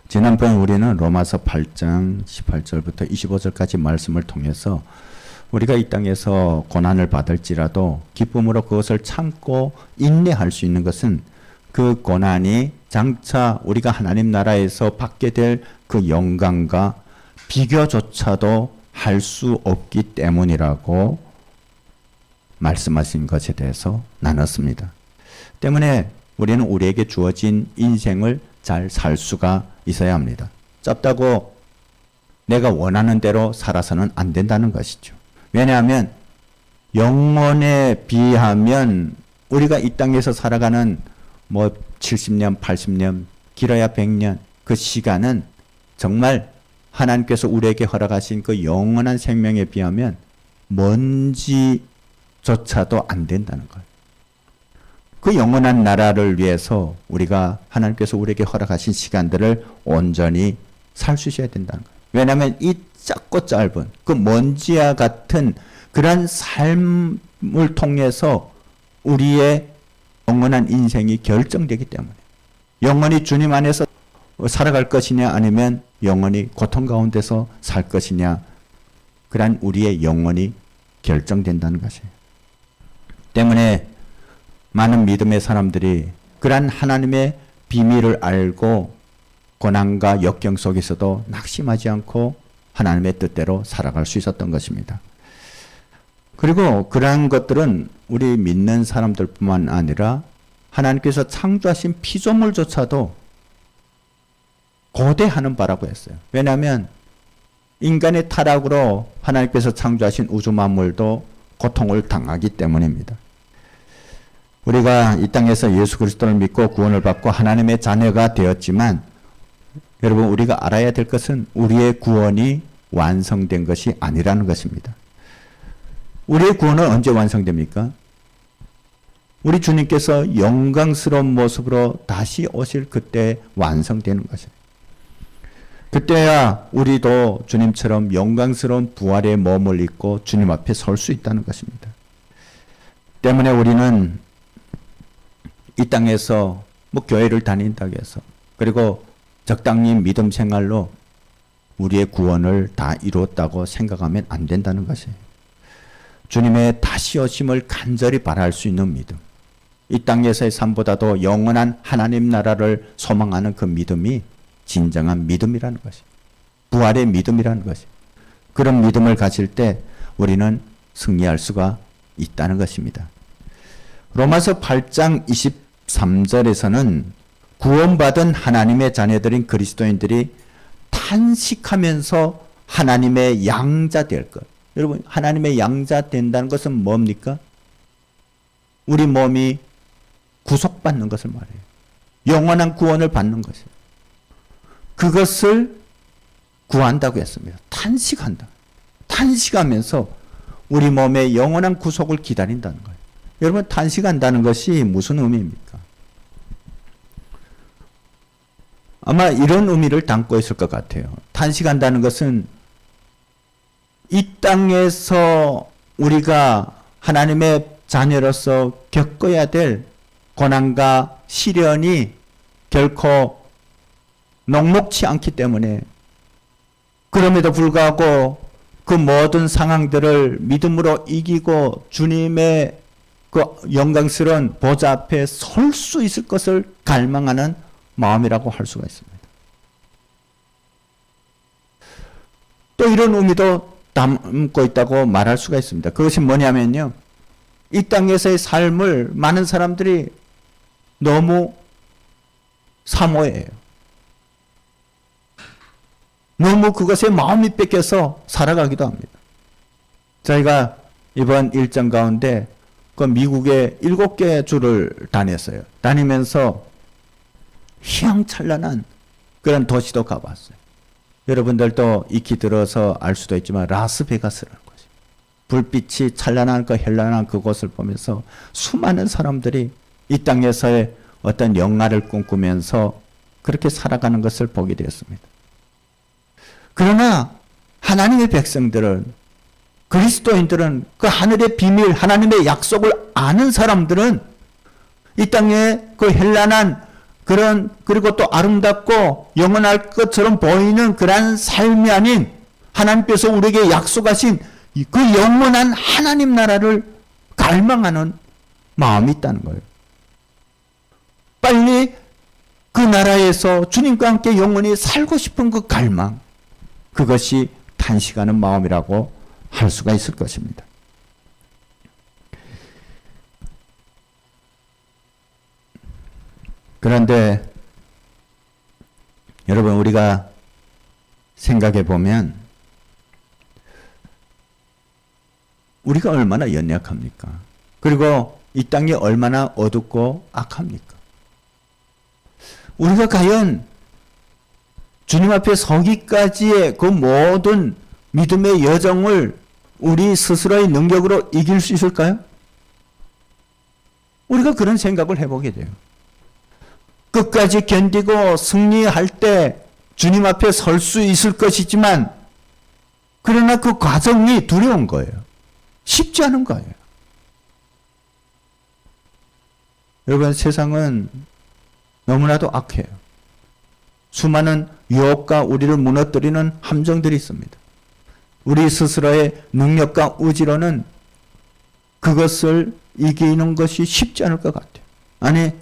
지난번 우리는 로마서 8장 18절부터 25절까지 말씀을 통해서 우리가 이 땅에서 고난을 받을지라도 기쁨으로 그것을 참고 인내할 수 있는 것은 그 고난이 장차 우리가 하나님 나라에서 받게 될 그 영광과 비교조차도 할 수 없기 때문이라고 말씀하신 것에 대해서 나눴습니다. 때문에 우리는 우리에게 주어진 인생을 잘 살 수가 있어야 합니다. 짧다고 내가 원하는 대로 살아서는 안 된다는 것이죠. 왜냐하면 영혼에 비하면 우리가 이 땅에서 살아가는 70년, 80년, 길어야 100년 그 시간은 정말 하나님께서 우리에게 허락하신 그 영원한 생명에 비하면 먼지조차도 안 된다는 거예요. 그 영원한 나라를 위해서 우리가 하나님께서 우리에게 허락하신 시간들을 온전히 살 수 있어야 된다는 거예요. 왜냐하면 이 작고 짧은 그 먼지와 같은 그런 삶을 통해서 우리의 영원한 인생이 결정되기 때문에 영원히 주님 안에서 살아갈 것이냐 아니면 영원히 고통 가운데서 살 것이냐 그런 우리의 영혼이 결정된다는 것이에요. 때문에 많은 믿음의 사람들이 그러한 하나님의 비밀을 알고 고난과 역경 속에서도 낙심하지 않고 하나님의 뜻대로 살아갈 수 있었던 것입니다. 그리고 그러한 것들은 우리 믿는 사람들뿐만 아니라 하나님께서 창조하신 피조물조차도 고대하는 바라고 했어요. 왜냐하면 인간의 타락으로 하나님께서 창조하신 우주 만물도 고통을 당하기 때문입니다. 우리가 이 땅에서 예수 그리스도를 믿고 구원을 받고 하나님의 자녀가 되었지만 여러분 우리가 알아야 될 것은 우리의 구원이 완성된 것이 아니라는 것입니다. 우리의 구원은 언제 완성됩니까? 우리 주님께서 영광스러운 모습으로 다시 오실 그때 완성되는 것입니다. 그때야 우리도 주님처럼 영광스러운 부활의 몸을 입고 주님 앞에 설 수 있다는 것입니다. 때문에 우리는 이 땅에서 교회를 다닌다고 해서 그리고 적당히 믿음 생활로 우리의 구원을 다 이루었다고 생각하면 안 된다는 것이에요. 주님의 다시 오심을 간절히 바랄 수 있는 믿음. 이 땅에서의 삶보다도 영원한 하나님 나라를 소망하는 그 믿음이 진정한 믿음이라는 것이 부활의 믿음이라는 것이 그런 믿음을 가질 때 우리는 승리할 수가 있다는 것입니다. 로마서 8장 23절에서는 구원받은 하나님의 자녀들인 그리스도인들이 탄식하면서 하나님의 양자 될 것. 여러분 하나님의 양자 된다는 것은 뭡니까? 우리 몸이 구속받는 것을 말해요. 영원한 구원을 받는 것이에요. 그것을 구한다고 했습니다. 탄식한다. 탄식하면서 우리 몸의 영원한 구속을 기다린다는 거예요. 여러분 탄식한다는 것이 무슨 의미입니까? 아마 이런 의미를 담고 있을 것 같아요. 탄식한다는 것은 이 땅에서 우리가 하나님의 자녀로서 겪어야 될 고난과 시련이 결코 녹록치 않기 때문에 그럼에도 불구하고 그 모든 상황들을 믿음으로 이기고 주님의 그 영광스러운 보좌 앞에 설 수 있을 것을 갈망하는 마음이라고 할 수가 있습니다. 또 이런 의미도 담고 있다고 말할 수가 있습니다. 그것이 뭐냐면요. 이 땅에서의 삶을 많은 사람들이 너무 사모해요. 너무 그것에 마음이 뺏겨서 살아가기도 합니다. 저희가 이번 일정 가운데 그 미국의 7개 주를 다녔어요. 다니면서 휘황찬란한 그런 도시도 가봤어요. 여러분들도 익히 들어서 알 수도 있지만 라스베가스라는 곳이 불빛이 찬란한 그 현란한 그곳을 보면서 수많은 사람들이 이 땅에서의 어떤 영화를 꿈꾸면서 그렇게 살아가는 것을 보게 되었습니다. 그러나 하나님의 백성들은 그리스도인들은 그 하늘의 비밀 하나님의 약속을 아는 사람들은 이 땅에 그 현란한 그리고 또 아름답고 영원할 것처럼 보이는 그러한 삶이 아닌 하나님께서 우리에게 약속하신 그 영원한 하나님 나라를 갈망하는 마음이 있다는 거예요. 빨리 그 나라에서 주님과 함께 영원히 살고 싶은 그 갈망, 그것이 탄식하는 마음이라고 할 수가 있을 것입니다. 그런데 여러분, 우리가 생각해 보면 우리가 얼마나 연약합니까? 그리고 이 땅이 얼마나 어둡고 악합니까? 우리가 과연 주님 앞에 서기까지의 그 모든 믿음의 여정을 우리 스스로의 능력으로 이길 수 있을까요? 우리가 그런 생각을 해보게 돼요. 끝까지 견디고 승리할 때 주님 앞에 설 수 있을 것이지만, 그러나 그 과정이 두려운 거예요. 쉽지 않은 거예요. 여러분, 세상은 너무나도 악해요. 수많은 유혹과 우리를 무너뜨리는 함정들이 있습니다. 우리 스스로의 능력과 의지로는 그것을 이기는 것이 쉽지 않을 것 같아요. 아니,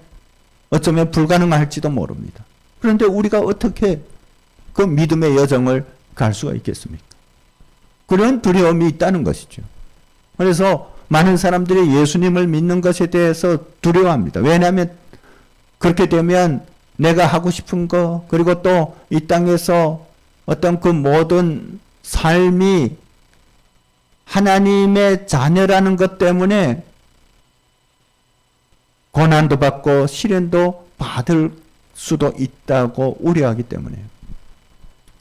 어쩌면 불가능할지도 모릅니다. 그런데 우리가 어떻게 그 믿음의 여정을 갈 수가 있겠습니까? 그런 두려움이 있다는 것이죠. 그래서 많은 사람들이 예수님을 믿는 것에 대해서 두려워합니다. 왜냐하면 그렇게 되면 내가 하고 싶은 거, 그리고 또 이 땅에서 어떤 그 모든 삶이 하나님의 자녀라는 것 때문에 고난도 받고 시련도 받을 수도 있다고 우려하기 때문에요.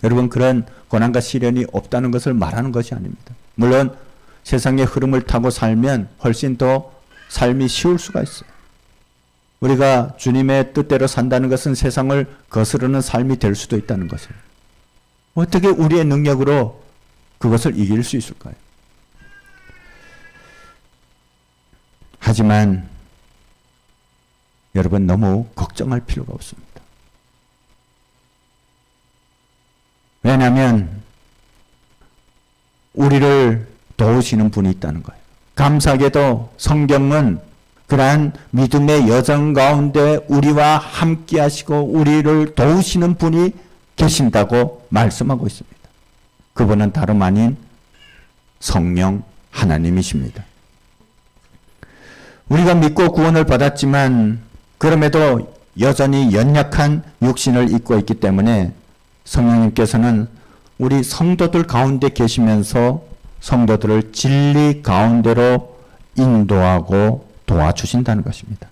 여러분, 그런 고난과 시련이 없다는 것을 말하는 것이 아닙니다. 물론 세상의 흐름을 타고 살면 훨씬 더 삶이 쉬울 수가 있어요. 우리가 주님의 뜻대로 산다는 것은 세상을 거스르는 삶이 될 수도 있다는 것이에요. 어떻게 우리의 능력으로 그것을 이길 수 있을까요? 하지만 여러분, 너무 걱정할 필요가 없습니다. 왜냐하면 우리를 도우시는 분이 있다는 거예요. 감사하게도 성경은 그러한 믿음의 여정 가운데 우리와 함께 하시고 우리를 도우시는 분이 계신다고 말씀하고 있습니다. 그분은 다름 아닌 성령 하나님이십니다. 우리가 믿고 구원을 받았지만 그럼에도 여전히 연약한 육신을 입고 있기 때문에 성령님께서는 우리 성도들 가운데 계시면서 성도들을 진리 가운데로 인도하고 도와주신다는 것입니다.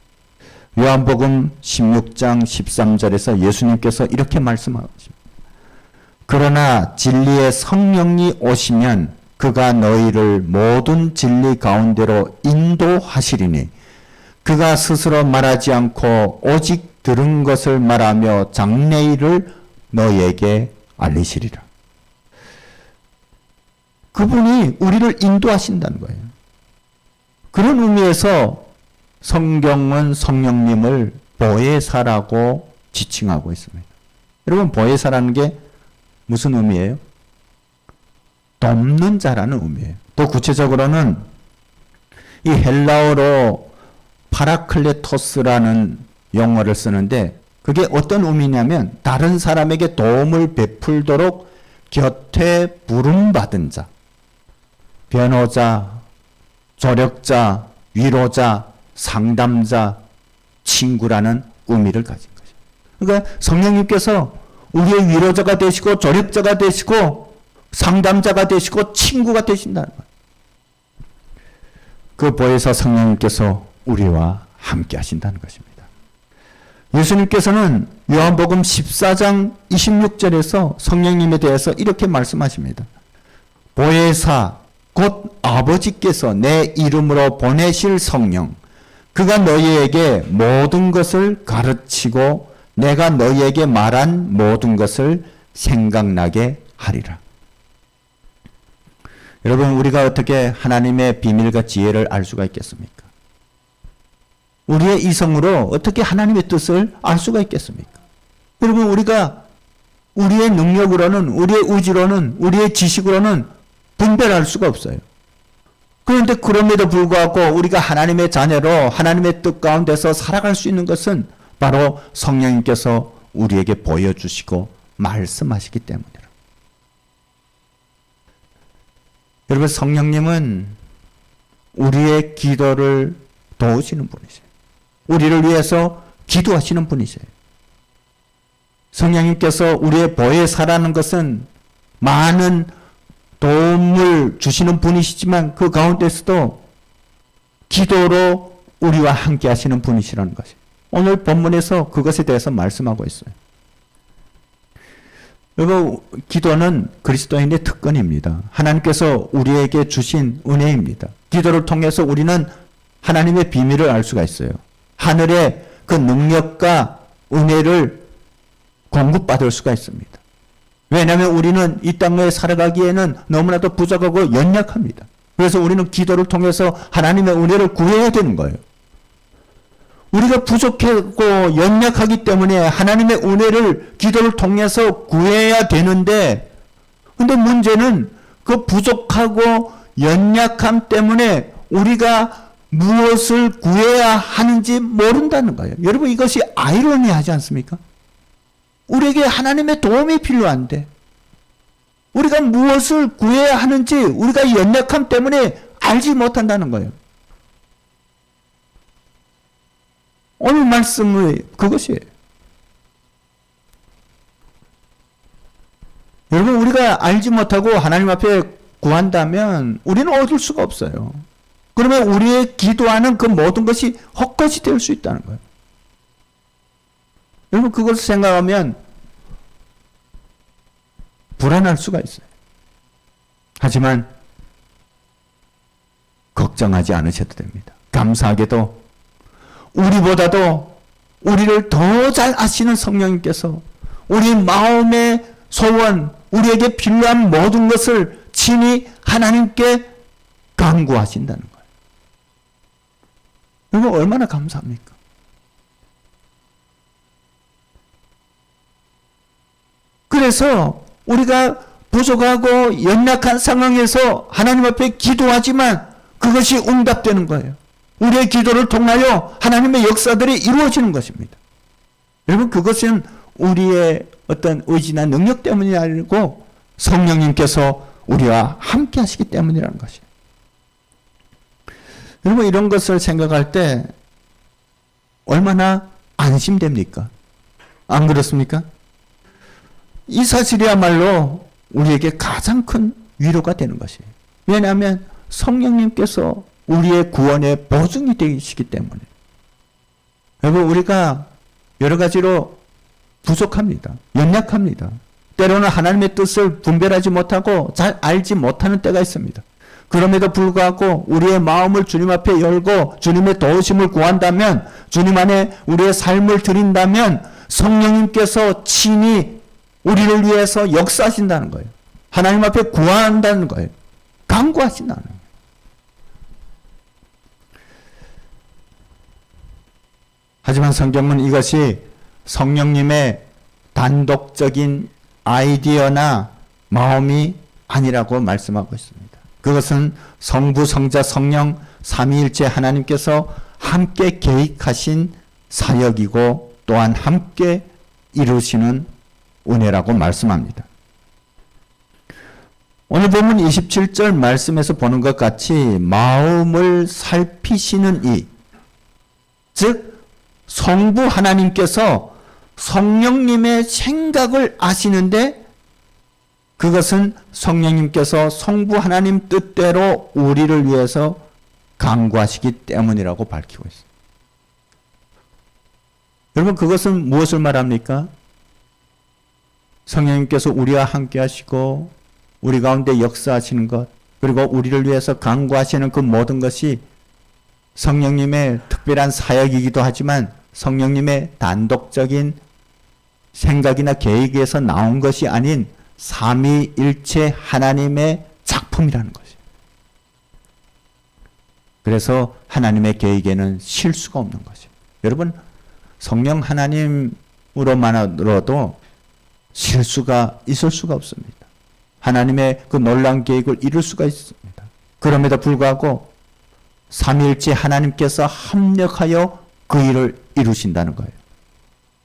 요한복음 16장 13절에서 예수님께서 이렇게 말씀하십니다. 그러나 진리의 성령이 오시면 그가 너희를 모든 진리 가운데로 인도하시리니 그가 스스로 말하지 않고 오직 들은 것을 말하며 장래일을 너희에게 알리시리라. 그분이 우리를 인도하신다는 거예요. 그런 의미에서 성경은 성령님을 보혜사라고 지칭하고 있습니다. 여러분, 보혜사라는 게 무슨 의미예요? 돕는 자라는 의미예요. 또 구체적으로는 이 헬라어로 파라클레토스라는 용어를 쓰는데 그게 어떤 의미냐면 다른 사람에게 도움을 베풀도록 곁에 부름받은 자, 변호자, 조력자, 위로자, 상담자, 친구라는 의미를 가진 거죠. 그러니까 성령님께서 우리의 위로자가 되시고 조력자가 되시고 상담자가 되시고 친구가 되신다는 거예요. 그 보혜사 성령님께서 우리와 함께 하신다는 것입니다. 예수님께서는 요한복음 14장 26절에서 성령님에 대해서 이렇게 말씀하십니다. 보혜사 곧 아버지께서 내 이름으로 보내실 성령, 그가 너희에게 모든 것을 가르치고 내가 너희에게 말한 모든 것을 생각나게 하리라. 여러분, 우리가 어떻게 하나님의 비밀과 지혜를 알 수가 있겠습니까? 우리의 이성으로 어떻게 하나님의 뜻을 알 수가 있겠습니까? 여러분, 우리가 우리의 능력으로는, 우리의 의지로는, 우리의 지식으로는 분별할 수가 없어요. 그런데 그럼에도 불구하고 우리가 하나님의 자녀로 하나님의 뜻 가운데서 살아갈 수 있는 것은 바로 성령님께서 우리에게 보여주시고 말씀하시기 때문이라. 여러분, 성령님은 우리의 기도를 도우시는 분이세요. 우리를 위해서 기도하시는 분이세요. 성령님께서 우리의 보혜에 살아가는 것은 많은 도움을 주시는 분이시지만 그 가운데서도 기도로 우리와 함께 하시는 분이시라는 것이에요. 오늘 본문에서 그것에 대해서 말씀하고 있어요. 여러분, 기도는 그리스도인의 특권입니다. 하나님께서 우리에게 주신 은혜입니다. 기도를 통해서 우리는 하나님의 비밀을 알 수가 있어요. 하늘의 그 능력과 은혜를 공급받을 수가 있습니다. 왜냐하면 우리는 이 땅에 살아가기에는 너무나도 부족하고 연약합니다. 그래서 우리는 기도를 통해서 하나님의 은혜를 구해야 되는 거예요. 우리가 부족하고 연약하기 때문에 하나님의 은혜를 기도를 통해서 구해야 되는데, 근데 문제는 그 부족하고 연약함 때문에 우리가 무엇을 구해야 하는지 모른다는 거예요. 여러분, 이것이 아이러니하지 않습니까? 우리에게 하나님의 도움이 필요한데 우리가 무엇을 구해야 하는지 우리가 연약함 때문에 알지 못한다는 거예요. 오늘 말씀의 그것이에요. 여러분, 우리가 알지 못하고 하나님 앞에 구한다면 우리는 얻을 수가 없어요. 그러면 우리의 기도하는 그 모든 것이 헛것이 될 수 있다는 거예요. 여러분, 그것을 생각하면 불안할 수가 있어요. 하지만 걱정하지 않으셔도 됩니다. 감사하게도 우리보다도 우리를 더 잘 아시는 성령님께서 우리 마음의 소원, 우리에게 필요한 모든 것을 친히 하나님께 간구하신다는 거예요. 여러분, 얼마나 감사합니까? 그래서 우리가 부족하고 연약한 상황에서 하나님 앞에 기도하지만 그것이 응답되는 거예요. 우리의 기도를 통하여 하나님의 역사들이 이루어지는 것입니다. 여러분, 그것은 우리의 어떤 의지나 능력 때문이 아니고 성령님께서 우리와 함께 하시기 때문이라는 것이에요. 여러분, 이런 것을 생각할 때 얼마나 안심됩니까? 안 그렇습니까? 이 사실이야말로 우리에게 가장 큰 위로가 되는 것이에요. 왜냐하면 성령님께서 우리의 구원의 보증이 되시기 때문에. 여러분, 우리가 여러 가지로 부족합니다. 연약합니다. 때로는 하나님의 뜻을 분별하지 못하고 잘 알지 못하는 때가 있습니다. 그럼에도 불구하고 우리의 마음을 주님 앞에 열고 주님의 도우심을 구한다면, 주님 안에 우리의 삶을 드린다면 성령님께서 친히 우리를 위해서 역사하신다는 거예요. 하나님 앞에 구한다는 거예요. 간구하신다는 거예요. 하지만 성경은 이것이 성령님의 단독적인 아이디어나 마음이 아니라고 말씀하고 있습니다. 그것은 성부, 성자, 성령 삼위일체 하나님께서 함께 계획하신 사역이고 또한 함께 이루시는 은혜라고 말씀합니다. 오늘 본문 27절 말씀에서 보는 것 같이 마음을 살피시는 이, 즉 성부 하나님께서 성령님의 생각을 아시는데 그것은 성령님께서 성부 하나님 뜻대로 우리를 위해서 간구하시기 때문이라고 밝히고 있습니다. 여러분, 그것은 무엇을 말합니까? 성령님께서 우리와 함께 하시고 우리 가운데 역사하시는 것, 그리고 우리를 위해서 간구하시는 그 모든 것이 성령님의 특별한 사역이기도 하지만 성령님의 단독적인 생각이나 계획에서 나온 것이 아닌 삼위일체 하나님의 작품이라는 것이에요. 그래서 하나님의 계획에는 실수가 없는 것이에요. 여러분, 성령 하나님으로만으로도 실수가 있을 수가 없습니다. 하나님의 그 놀라운 계획을 이룰 수가 있습니다. 그럼에도 불구하고 삼위일체 하나님께서 합력하여 그 일을 이루신다는 거예요.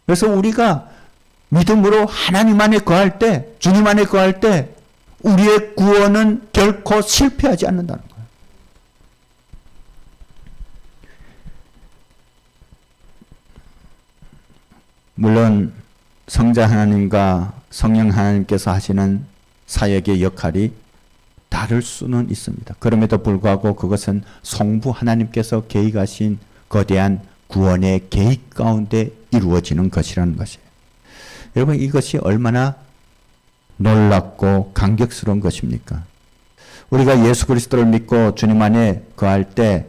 그래서 우리가 믿음으로 하나님 안에 거할 때, 주님 안에 거할 때 우리의 구원은 결코 실패하지 않는다는 거예요. 물론 성자 하나님과 성령 하나님께서 하시는 사역의 역할이 다를 수는 있습니다. 그럼에도 불구하고 그것은 성부 하나님께서 계획하신 거대한 구원의 계획 가운데 이루어지는 것이라는 것이에요. 여러분, 이것이 얼마나 놀랍고 감격스러운 것입니까? 우리가 예수 그리스도를 믿고 주님 안에 거할 때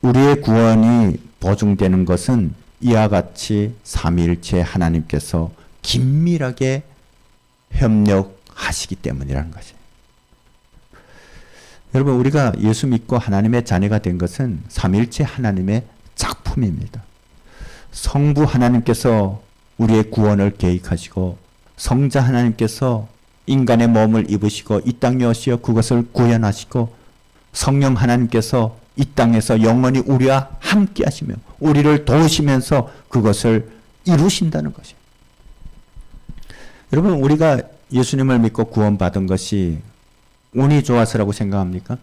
우리의 구원이 보증되는 것은 이와 같이 삼위일체 하나님께서 긴밀하게 협력하시기 때문이라는 것이에요. 여러분, 우리가 예수 믿고 하나님의 자녀가 된 것은 삼위일체 하나님의 작품입니다. 성부 하나님께서 우리의 구원을 계획하시고 성자 하나님께서 인간의 몸을 입으시고 이 땅에 오시어 그것을 구현하시고 성령 하나님께서 이 땅에서 영원히 우리와 함께 하시며 우리를 도우시면서 그것을 이루신다는 것이에요. 여러분, 우리가 예수님을 믿고 구원받은 것이 운이 좋아서라고 생각합니까?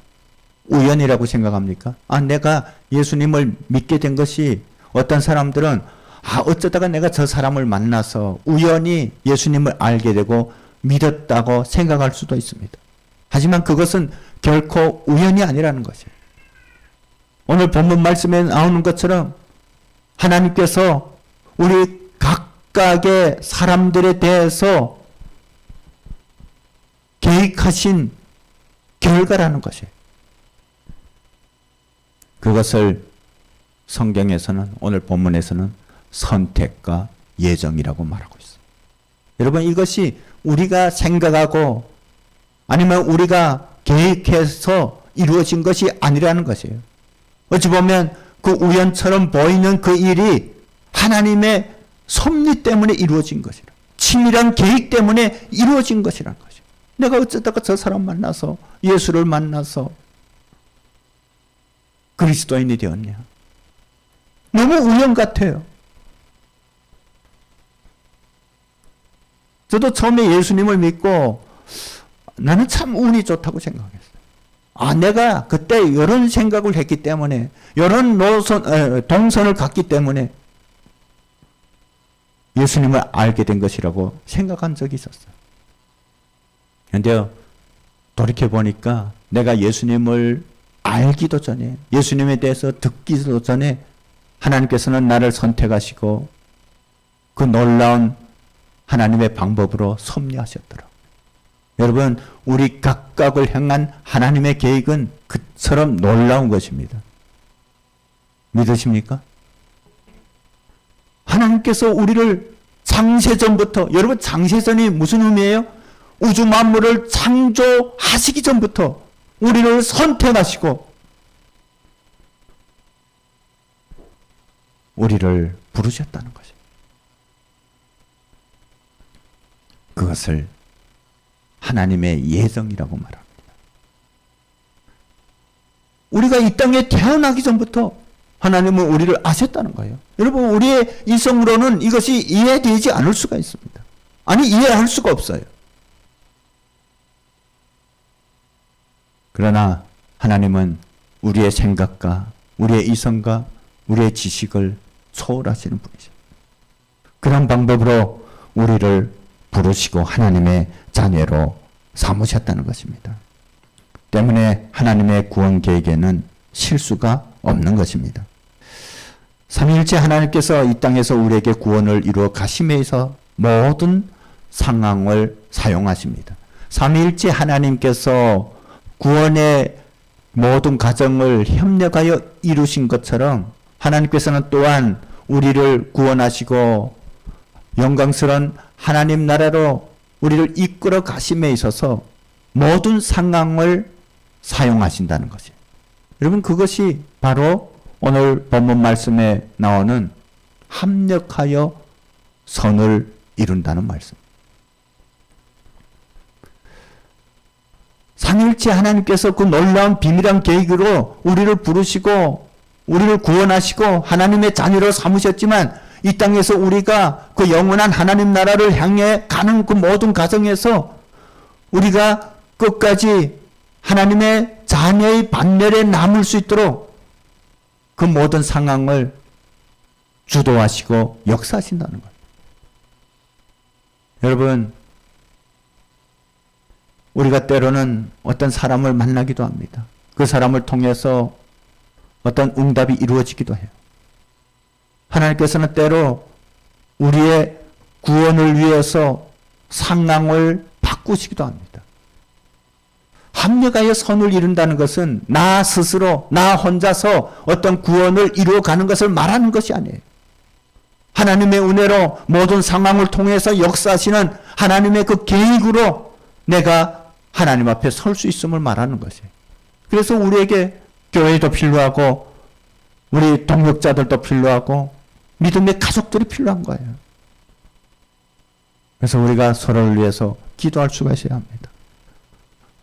우연이라고 생각합니까? 내가 예수님을 믿게 된 것이 어떤 사람들은 어쩌다가 내가 저 사람을 만나서 우연히 예수님을 알게 되고 믿었다고 생각할 수도 있습니다. 하지만 그것은 결코 우연이 아니라는 것이에요. 오늘 본문 말씀에 나오는 것처럼 하나님께서 우리 각각의 사람들에 대해서 계획하신 결과라는 것이에요. 그것을 성경에서는, 오늘 본문에서는 선택과 예정이라고 말하고 있어요. 여러분, 이것이 우리가 생각하고 아니면 우리가 계획해서 이루어진 것이 아니라는 것이에요. 어찌 보면 그 우연처럼 보이는 그 일이 하나님의 섭리 때문에 이루어진 것이라, 치밀한 계획 때문에 이루어진 것이라는 것이에요. 내가 어쩌다가 저 사람 만나서 예수를 만나서 그리스도인이 되었냐. 너무 우연 같아요. 저도 처음에 예수님을 믿고 나는 참 운이 좋다고 생각했어요. 내가 그때 이런 생각을 했기 때문에, 이런 동선을 갔기 때문에 예수님을 알게 된 것이라고 생각한 적이 있었어요. 그런데 돌이켜보니까 내가 예수님을 알기도 전에, 예수님에 대해서 듣기도 전에 하나님께서는 나를 선택하시고 그 놀라운 하나님의 방법으로 섭리하셨더라고요. 여러분, 우리 각각을 향한 하나님의 계획은 그처럼 놀라운 것입니다. 믿으십니까? 하나님께서 우리를 창세전부터, 여러분, 창세전이 무슨 의미예요? 우주 만물을 창조하시기 전부터 우리를 선택하시고 우리를 부르셨다는 것이에요. 그것을 하나님의 예정이라고 말합니다. 우리가 이 땅에 태어나기 전부터 하나님은 우리를 아셨다는 거예요. 여러분, 우리의 이성으로는 이것이 이해되지 않을 수가 있습니다. 아니, 이해할 수가 없어요. 그러나 하나님은 우리의 생각과 우리의 이성과 우리의 지식을 초월하시는 분이죠. 그런 방법으로 우리를 부르시고 하나님의 자녀로 삼으셨다는 것입니다. 때문에 하나님의 구원 계획에는 실수가 없는 것입니다. 삼위일체 하나님께서 이 땅에서 우리에게 구원을 이루어 가심에 있어 모든 상황을 사용하십니다. 삼위일체 하나님께서 구원의 모든 과정을 협력하여 이루신 것처럼 하나님께서는 또한 우리를 구원하시고 영광스러운 하나님 나라로 우리를 이끌어 가심에 있어서 모든 상황을 사용하신다는 것이에요. 여러분, 그것이 바로 오늘 본문 말씀에 나오는 합력하여 선을 이룬다는 말씀. 삼위일체 하나님께서 그 놀라운 비밀한 계획으로 우리를 부르시고 우리를 구원하시고 하나님의 자녀로 삼으셨지만 이 땅에서 우리가 그 영원한 하나님 나라를 향해 가는 그 모든 과정에서 우리가 끝까지 하나님의 자녀의 반열에 남을 수 있도록 그 모든 상황을 주도하시고 역사하신다는 거예요. 여러분, 우리가 때로는 어떤 사람을 만나기도 합니다. 그 사람을 통해서 어떤 응답이 이루어지기도 해요. 하나님께서는 때로 우리의 구원을 위해서 상황을 바꾸시기도 합니다. 합력하여 선을 이룬다는 것은 나 스스로, 나 혼자서 어떤 구원을 이루어가는 것을 말하는 것이 아니에요. 하나님의 은혜로 모든 상황을 통해서 역사하시는 하나님의 그 계획으로 내가 하나님 앞에 설 수 있음을 말하는 것이에요. 그래서 우리에게 교회도 필요하고 우리 동역자들도 필요하고 믿음의 가족들이 필요한 거예요. 그래서 우리가 서로를 위해서 기도할 수가 있어야 합니다.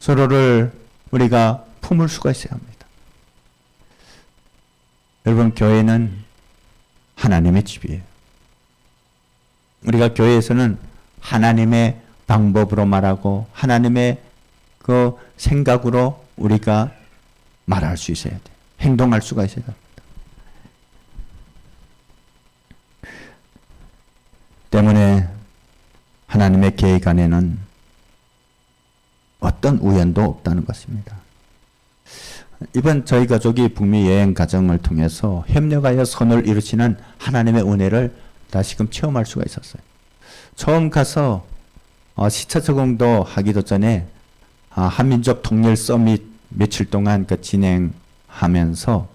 서로를 우리가 품을 수가 있어야 합니다. 여러분, 교회는 하나님의 집이에요. 우리가 교회에서는 하나님의 방법으로 말하고 하나님의 그 생각으로 우리가 말할 수 있어야 돼요. 행동할 수가 있어야 됩니다. 때문에 하나님의 계획 안에는 어떤 우연도 없다는 것입니다. 이번 저희 가족이 북미 여행 과정을 통해서 협력하여 선을 이루시는 하나님의 은혜를 다시금 체험할 수가 있었어요. 처음 가서 시차 적응도 하기도 전에 한민족 통일 서밋 며칠 동안 그 진행하면서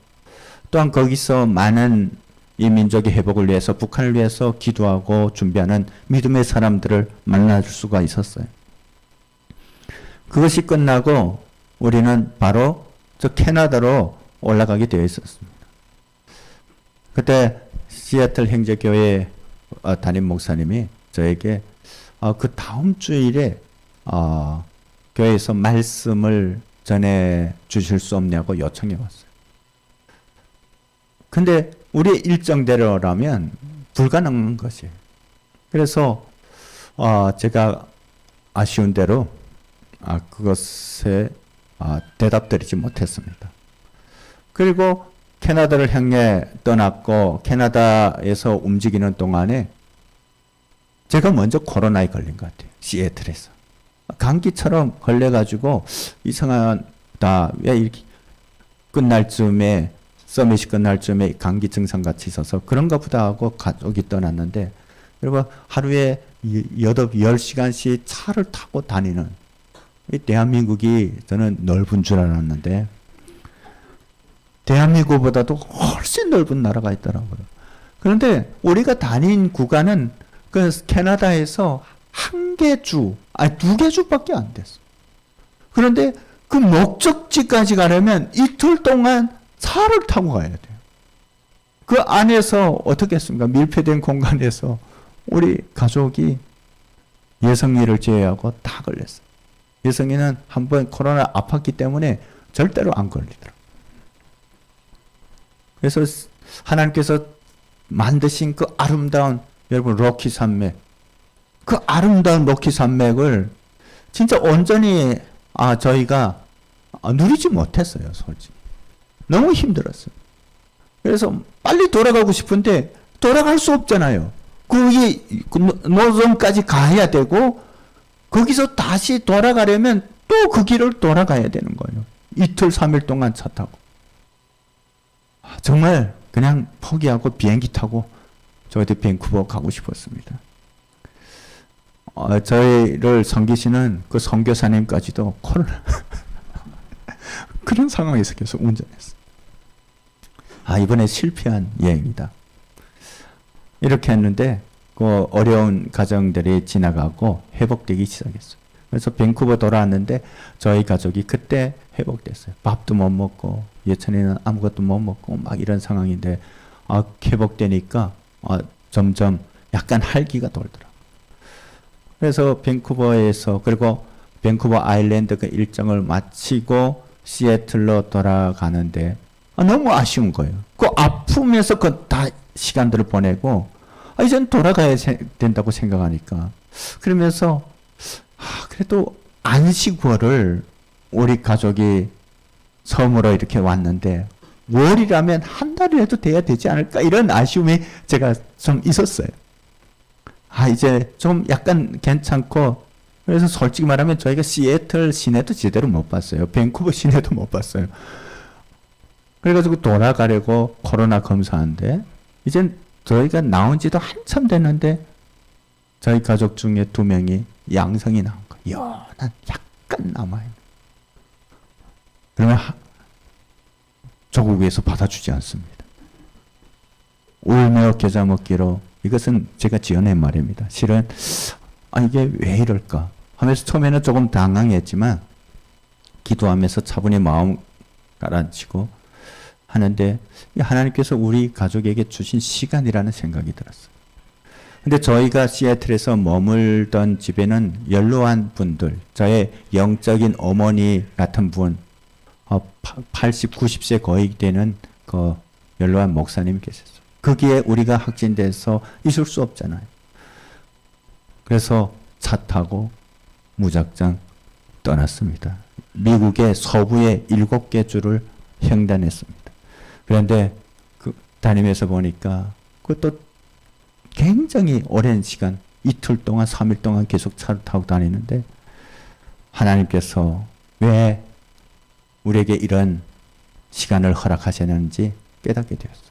또한 거기서 많은 이 민족의 회복을 위해서 북한을 위해서 기도하고 준비하는 믿음의 사람들을 만날 수가 있었어요. 그것이 끝나고 우리는 바로 저 캐나다로 올라가게 되어 있었습니다. 그때 시애틀 형제교회 담임 목사님이 저에게 그 다음 주일에 교회에서 말씀을 전해 주실 수 없냐고 요청해 왔어요. 근데 우리 일정대로라면 불가능한 것이에요. 그래서 제가 아쉬운 대로 그것에 대답드리지 못했습니다. 그리고 캐나다를 향해 떠났고 캐나다에서 움직이는 동안에 제가 먼저 코로나에 걸린 것 같아요. 시애틀에서. 감기처럼 걸려가지고 이상하다. 왜 이렇게 끝날 즈음에 서밋이 끝날 즈음에 감기 증상 같이 있어서 그런가 보다 하고 가족이 떠났는데 여러분 하루에 10시간씩 차를 타고 다니는 이 대한민국이 저는 넓은 줄 알았는데 대한민국보다도 훨씬 넓은 나라가 있더라고요. 그런데 우리가 다닌 구간은 그 캐나다에서 한 개 주, 아니 2개 주밖에 안 됐어. 그런데 그 목적지까지 가려면 이틀 동안 차를 타고 가야 돼요. 그 안에서 어떻게 했습니까? 밀폐된 공간에서 우리 가족이 예성이를 제외하고 다 걸렸어요. 예성이는 한번 코로나 아팠기 때문에 절대로 안 걸리더라고요. 그래서 하나님께서 만드신 그 아름다운 여러분 로키 산맥, 그 아름다운 로키 산맥을 진짜 온전히 저희가 누리지 못했어요. 솔직히 너무 힘들었어요. 그래서 빨리 돌아가고 싶은데 돌아갈 수 없잖아요. 거기 노점까지 가야 되고 거기서 다시 돌아가려면 또 그 길을 돌아가야 되는 거예요. 이틀 3일 동안 차 타고. 정말 그냥 포기하고 비행기 타고 저희도 밴쿠버 가고 싶었습니다. 저희를 섬기시는 그 선교사님까지도 코로나 그런 상황에서 계속 운전했어요. 이번에 실패한 여행이다. 이렇게 했는데 그 어려운 과정들이 지나가고 회복되기 시작했어요. 그래서 밴쿠버 돌아왔는데 저희 가족이 그때 회복됐어요. 밥도 못 먹고 예전에는 아무것도 못 먹고 막 이런 상황인데 회복되니까 점점 약간 활기가 돌더라고요. 그래서 밴쿠버에서 그리고 밴쿠버 아일랜드 그 일정을 마치고 시애틀로 돌아가는데 너무 아쉬운 거예요. 그 아프면서 그 다 시간들을 보내고 이젠 돌아가야 된다고 생각하니까 그러면서 그래도 안식월을 우리 가족이 섬으로 이렇게 왔는데 월이라면 한 달이라도 돼야 되지 않을까 이런 아쉬움이 제가 좀 있었어요. 이제 좀 약간 괜찮고 그래서 솔직히 말하면 저희가 시애틀 시내도 제대로 못 봤어요. 밴쿠버 시내도 못 봤어요. 그래가지고 돌아가려고 코로나 검사하는데 이젠 저희가 나온 지도 한참 됐는데 저희 가족 중에 2명이 양성이 나온 거예요. 연한 약간 남아요. 그러면 조국에서 받아주지 않습니다. 울며 겨자 먹기로 이것은 제가 지어낸 말입니다. 실은 이게 왜 이럴까 하면서 처음에는 조금 당황했지만 기도하면서 차분히 마음 가라앉히고 하는데 하나님께서 우리 가족에게 주신 시간이라는 생각이 들었어요. 근데 저희가 시애틀에서 머물던 집에는 연로한 분들, 저의 영적인 어머니 같은 분, 80, 90세 거의 되는 그 연로한 목사님이 계셨어요. 거기에 우리가 확진돼서 있을 수 없잖아요. 그래서 차 타고 무작정 떠났습니다. 미국의 서부의 7개 주를 횡단했습니다. 그런데 다니면서 보니까 그것도 굉장히 오랜 시간, 이틀 동안, 3일 동안 계속 차를 타고 다니는데 하나님께서 왜 우리에게 이런 시간을 허락하셨는지 깨닫게 되었어요.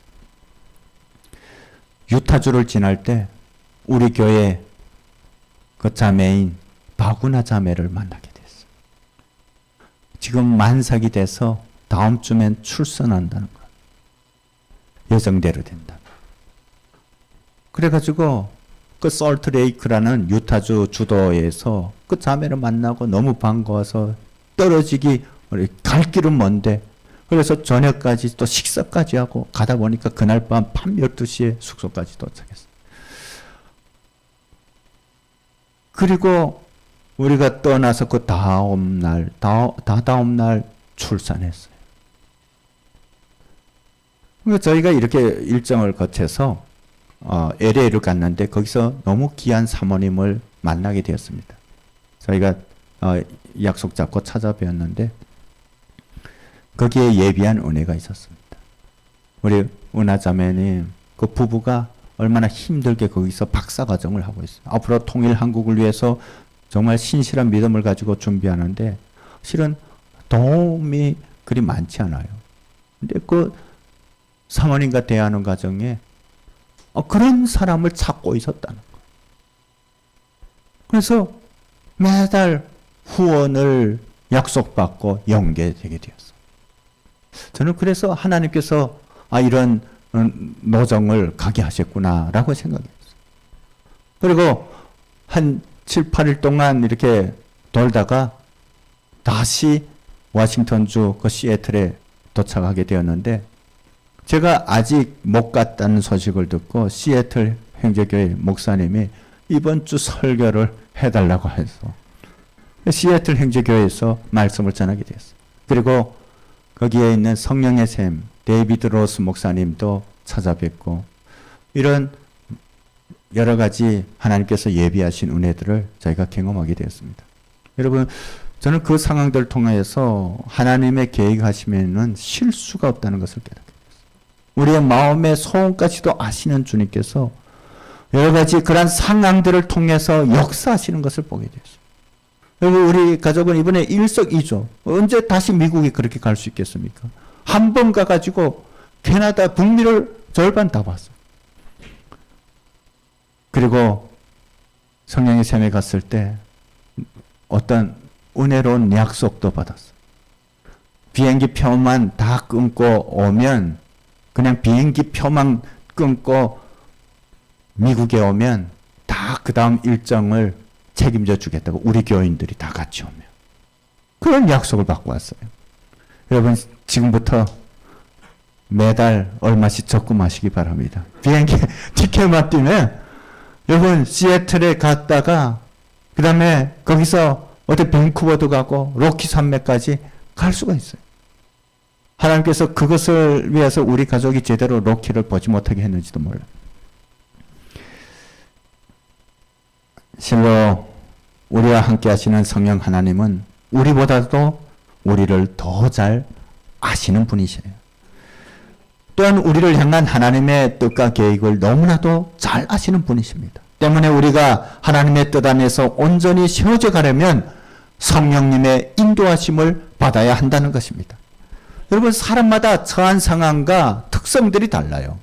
유타주를 지날 때 우리 교회 그 자매인 바구나 자매를 만나게 됐어요. 지금 만삭이 돼서 다음 주면 출산한다는 거예요. 예정대로 된다. 그래가지고 그 솔트레이크라는 유타주 주도에서 그 자매를 만나고 너무 반가워서 떨어지기 갈 길은 먼데 그래서 저녁까지 또 식사까지 하고 가다 보니까 그날 밤 12시에 숙소까지 도착했어요. 그리고 우리가 떠나서 그 다음 날 출산했어요. 그러니까 저희가 이렇게 일정을 거쳐서 LA를 갔는데 거기서 너무 귀한 사모님을 만나게 되었습니다. 저희가 약속 잡고 찾아뵈었는데 거기에 예비한 은혜가 있었습니다. 우리 은하자매님 그 부부가 얼마나 힘들게 거기서 박사과정을 하고 있어요. 앞으로 통일 한국을 위해서 정말 신실한 믿음을 가지고 준비하는데 실은 도움이 그리 많지 않아요. 근데 그 사모님과 대하는 과정에 그런 사람을 찾고 있었다는 거예요. 그래서 매달 후원을 약속받고 연계되게 되었어요. 저는 그래서 하나님께서 이런 노정을 가게 하셨구나라고 생각했어요. 그리고 한 7, 8일 동안 이렇게 돌다가 다시 워싱턴주 그 시애틀에 도착하게 되었는데 제가 아직 못 갔다는 소식을 듣고 시애틀 형제교회 목사님이 이번 주 설교를 해달라고 해서 시애틀 형제교회에서 말씀을 전하게 되었어요. 그리고 거기에 있는 성령의 샘 데이비드 로스 목사님도 찾아뵙고 이런 여러 가지 하나님께서 예비하신 은혜들을 저희가 경험하게 되었습니다. 여러분 저는 그 상황들을 통해서 하나님의 계획하시면은 실수가 없다는 것을 깨닫게 됐어요. 우리의 마음의 소원까지도 아시는 주님께서 여러 가지 그런 상황들을 통해서 역사하시는 것을 보게 됐어요. 여러분 우리 가족은 이번에 일석이조 언제 다시 미국에 그렇게 갈 수 있겠습니까? 한 번 가가지고 캐나다 북미를 절반 다 봤어요. 그리고 성령의 샘에 갔을 때 어떤 은혜로운 약속도 받았어요. 비행기 표만 다 끊고 오면 그냥 비행기 표만 끊고 미국에 오면 다 그 다음 일정을 책임져 주겠다고 우리 교인들이 다 같이 오면. 그런 약속을 받고 왔어요. 여러분 지금부터 매달 얼마씩 적금하시기 바랍니다. 비행기 티켓만 뛰면 여러분 시애틀에 갔다가 그 다음에 거기서 어디 밴쿠버도 가고 로키 산맥까지 갈 수가 있어요. 하나님께서 그것을 위해서 우리 가족이 제대로 로키를 보지 못하게 했는지도 몰라요. 실로 우리와 함께 하시는 성령 하나님은 우리보다도 우리를 더 잘 아시는 분이세요. 또한 우리를 향한 하나님의 뜻과 계획을 너무나도 잘 아시는 분이십니다. 때문에 우리가 하나님의 뜻 안에서 온전히 세워져 가려면 성령님의 인도하심을 받아야 한다는 것입니다. 여러분 사람마다 처한 상황과 특성들이 달라요.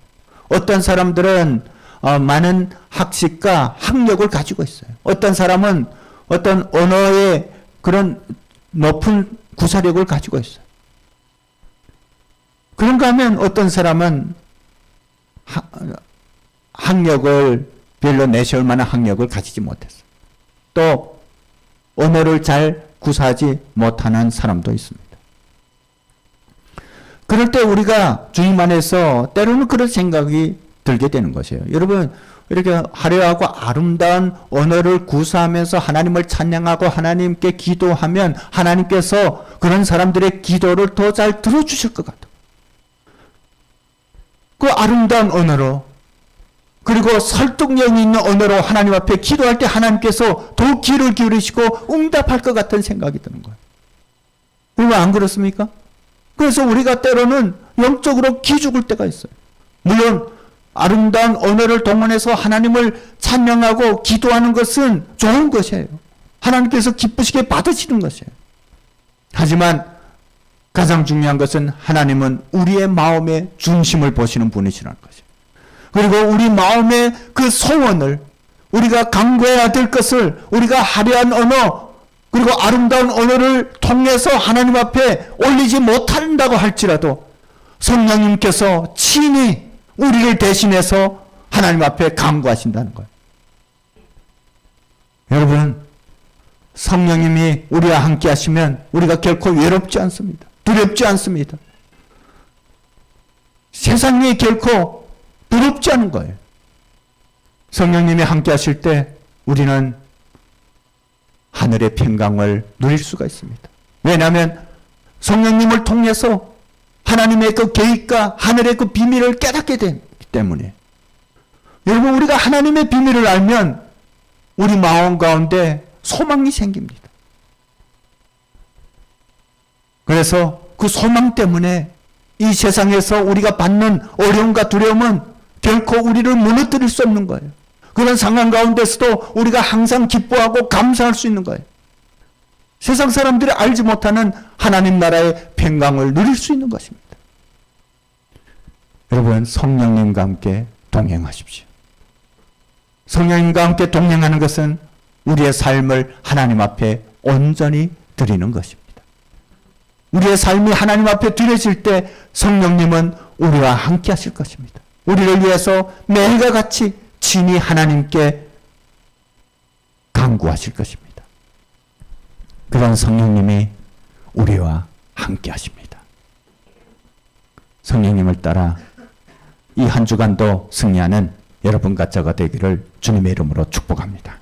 어떤 사람들은 많은 학식과 학력을 가지고 있어요. 어떤 사람은 어떤 언어의 그런 높은 구사력을 가지고 있어요. 그런가 하면 어떤 사람은 학력을 별로 내세울 만한 학력을 가지지 못했어요. 또 언어를 잘 구사하지 못하는 사람도 있습니다. 그럴 때 우리가 주님 안에서 때로는 그런 생각이 들게 되는 것이에요. 여러분 이렇게 화려하고 아름다운 언어를 구사하면서 하나님을 찬양하고 하나님께 기도하면 하나님께서 그런 사람들의 기도를 더 잘 들어주실 것 같아요. 그 아름다운 언어로 그리고 설득력 있는 언어로 하나님 앞에 기도할 때 하나님께서 더 귀를 기울이시고 응답할 것 같은 생각이 드는 거예요. 왜 안 그렇습니까? 그래서 우리가 때로는 영적으로 기죽을 때가 있어요. 물론 아름다운 언어를 동원해서 하나님을 찬양하고 기도하는 것은 좋은 것이에요. 하나님께서 기쁘시게 받으시는 것이에요. 하지만 가장 중요한 것은 하나님은 우리의 마음의 중심을 보시는 분이시라는 것이에요. 그리고 우리 마음의 그 소원을 우리가 간구해야 될 것을 우리가 화려한 언어 그리고 아름다운 언어를 통해서 하나님 앞에 올리지 못한다고 할지라도 성령님께서 친히 우리를 대신해서 하나님 앞에 간구하신다는 거예요. 여러분 성령님이 우리와 함께 하시면 우리가 결코 외롭지 않습니다. 두렵지 않습니다. 세상이 결코 두렵지 않은 거예요. 성령님이 함께 하실 때 우리는 하늘의 평강을 누릴 수가 있습니다. 왜냐하면 성령님을 통해서 하나님의 그 계획과 하늘의 그 비밀을 깨닫게 되기 때문에. 여러분 우리가 하나님의 비밀을 알면 우리 마음 가운데 소망이 생깁니다. 그래서 그 소망 때문에 이 세상에서 우리가 받는 어려움과 두려움은 결코 우리를 무너뜨릴 수 없는 거예요. 그런 상황 가운데서도 우리가 항상 기뻐하고 감사할 수 있는 거예요. 세상 사람들이 알지 못하는 하나님 나라의 평강을 누릴 수 있는 것입니다. 여러분 성령님과 함께 동행하십시오. 성령님과 함께 동행하는 것은 우리의 삶을 하나님 앞에 온전히 드리는 것입니다. 우리의 삶이 하나님 앞에 드려질 때 성령님은 우리와 함께 하실 것입니다. 우리를 위해서 매일과 같이 친히 하나님께 간구하실 것입니다. 그런 성령님이 우리와 함께 하십니다. 성령님을 따라 이 한 주간도 승리하는 여러분과 저가 되기를 주님의 이름으로 축복합니다.